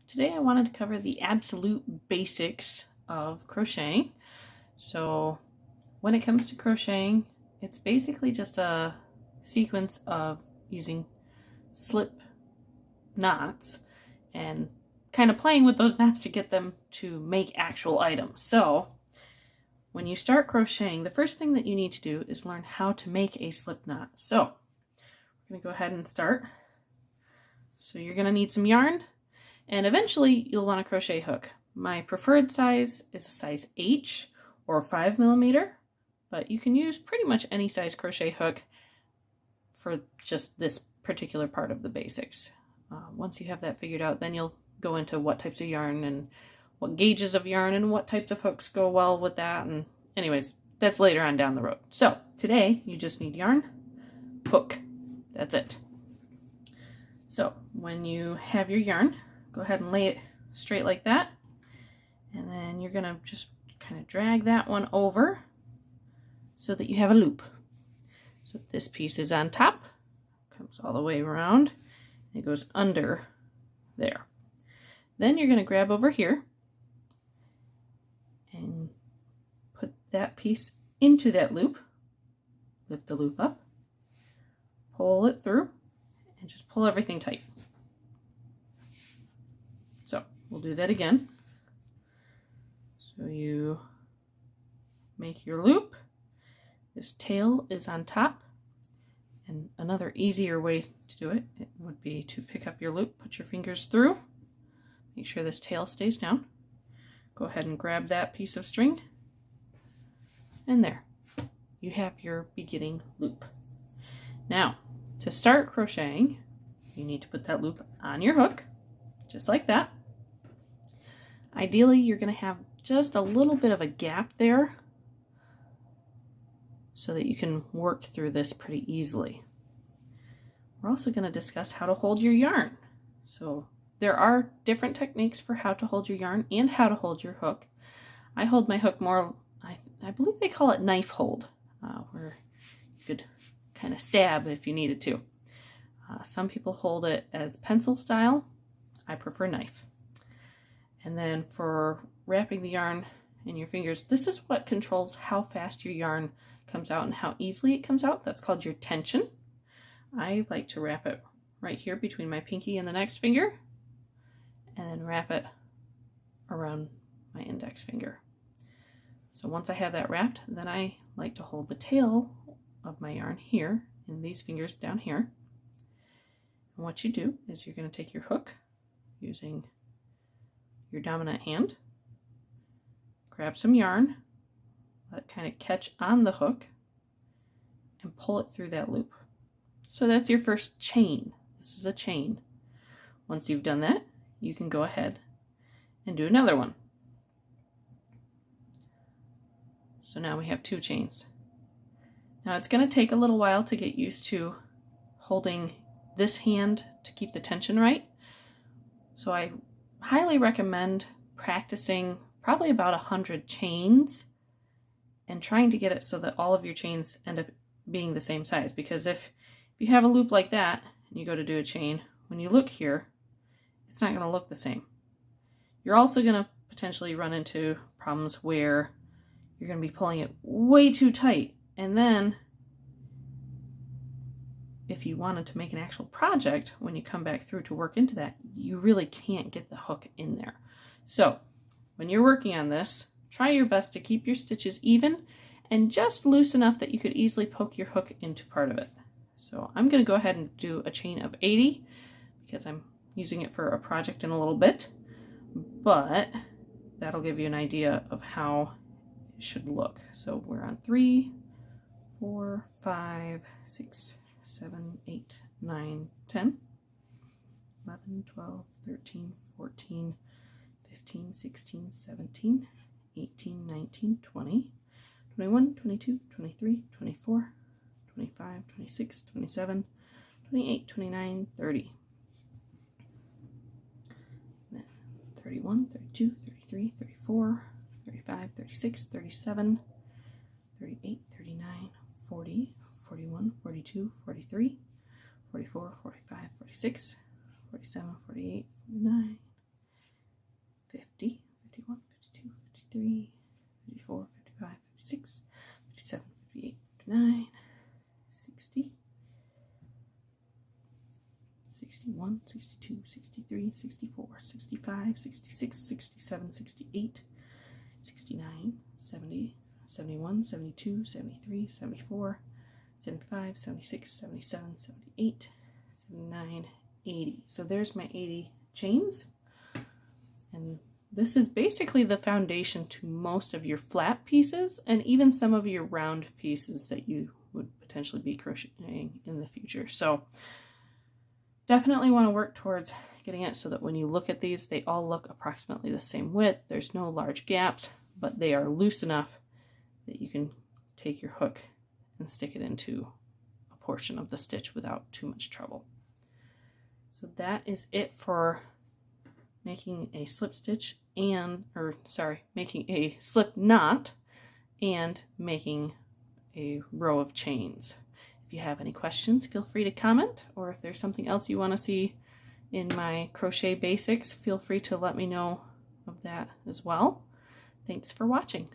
Today I wanted to cover the absolute basics of crocheting. So when it comes to crocheting, it's basically just a sequence of using slip knots and kind of playing with those knots to get them to make actual items. So when you start crocheting, the first thing that you need to do is learn how to make a slip knot. So we're going to go ahead and start. So you're going to need some yarn. And eventually you'll want a crochet hook. My preferred size is a size H or 5mm, but you can use pretty much any size crochet hook for just this particular part of the basics. Once you have that figured out, then you'll go into what types of yarn and what gauges of yarn and what types of hooks go well with that. And anyways, that's later on down the road. So today you just need yarn, hook. That's it. So when you have your yarn, go ahead and lay it straight like that. And then you're going to just kind of drag that one over so that you have a loop. So this piece is on top, comes all the way around, and it goes under there. Then you're going to grab over here and put that piece into that loop. Lift the loop up, pull it through, and just pull everything tight. So we'll do that again. So you make your loop. This tail is on top. And another easier way to do it, would be to pick up your loop, put your fingers through, make sure this tail stays down. Go ahead and grab that piece of string. And there, you have your beginning loop. Now, to start crocheting, you need to put that loop on your hook, just like that. Ideally, you're going to have just a little bit of a gap there so that you can work through this pretty easily. We're also going to discuss how to hold your yarn. So there are different techniques for how to hold your yarn and how to hold your hook. I hold my hook more, I believe they call it knife hold, where you could kind of stab if you needed to. Some people hold it as pencil style. I prefer knife. And then for wrapping the yarn in your fingers, this is what controls how fast your yarn comes out and how easily it comes out. That's called your tension. I like to wrap it right here between my pinky and the next finger, and then wrap it around my index finger. So once I have that wrapped, then I like to hold the tail of my yarn here in these fingers down here. And what you do is you're going to take your hook using your dominant hand, grab some yarn, let it kind of catch on the hook, and pull it through that loop. So that's your first chain. This is a chain. Once you've done that, you can go ahead and do another one. So now we have 2 chains. Now it's going to take a little while to get used to holding this hand to keep the tension right. So I highly recommend practicing probably about 100 chains and trying to get it so that all of your chains end up being the same size. Because if you have a loop like that and you go to do a chain, when you look here, it's not going to look the same. You're also going to potentially run into problems where you're going to be pulling it way too tight. And then if you wanted to make an actual project, when you come back through to work into that, you really can't get the hook in there. So when you're working on this, try your best to keep your stitches even and just loose enough that you could easily poke your hook into part of it. So I'm going to go ahead and do a chain of 80 because I'm using it for a project in a little bit, but that'll give you an idea of how it should look. So we're on 3, 4, 5, 6, 7, 8, 9, 10, 11, 12, 13, 14, 15, 16, 17, 18, 19, 20, 21, 22, 23, 24, 25, 26, 27, 28, 29, 30. 31, 32, 33, 34, 35, 36, 37, 38, 39, 40, 41, 42, 43, 44, 45, 46, 47, 48, 49, 50, 51, 52, 53, 54, 55, 56, 57, 58, 59, 60, 61, 62, 63, 64, 65, 66, 67, 68, 69, 70, 71, 72, 73, 74, 75, 76, 77, 78, 79, 80. So there's my 80 chains. And this is basically the foundation to most of your flat pieces and even some of your round pieces that you would potentially be crocheting in the future. So definitely want to work towards getting it so that when you look at these, they all look approximately the same width. There's no large gaps, but they are loose enough that you can take your hook and stick it into a portion of the stitch without too much trouble. So that is it for making a slip stitch and, making a slip knot and making a row of chains. If you have any questions, feel free to comment, or if there's something else you want to see in my crochet basics, feel free to let me know of that as well. Thanks for watching.